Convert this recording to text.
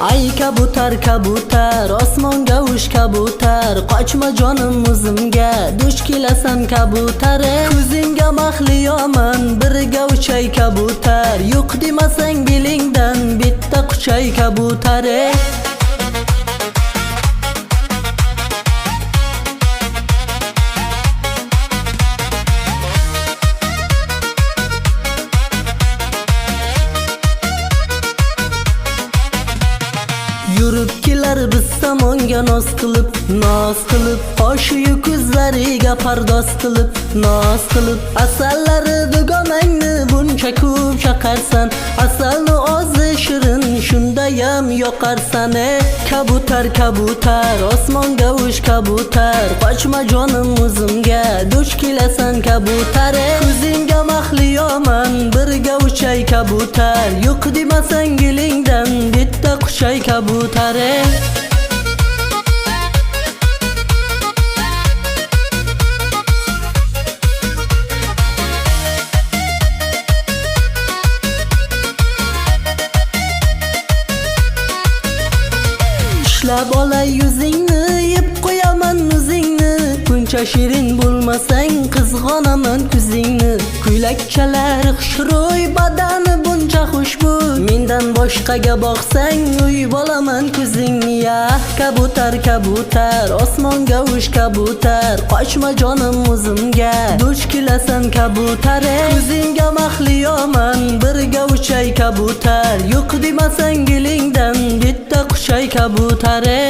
Ay kabutar kabutar, osmonga uch kabutar, qochma jonim o'zimga, duch kelasan kabutare. Ko'zingga mahliyoman, birga uchay kabutar, yo'q demasang belingdan bitta quchay kabutare. Yurib kelar biz samonga noz qilib, qoshiyu ko'zlariga pardoz qilib, asallari dugonangni buncha ko'p chaqarsan, asalni ozi shirin shundayam yoqarsan. Kabutar kabutar, osmonga uch kabutar, qochma jonim o'zimga, duch kelasan kabutare. Ko'zingga mahliyoman, birga uchay kabutar, yo'q demasang elingdan bitta quchay kabutare. Ishlab olay yuzingni, yeb qo'yaman o'zingni, buncha shirin bo'lmasang qizg'onaman ko'zingni. Ko'ylakchalar xushro'y, badani buncha xushbo'y, mendan boshqaga boqsang uyib olaman ko'zingni. Ya kabutar kabutar, osmonga uch kabutar, qochma jonim o'zimga, duch kelasan kabutare. Ko'zingga mahliyoman, birga uchay kabutar, yo'q demasang elingdan bitta quchay kabutare.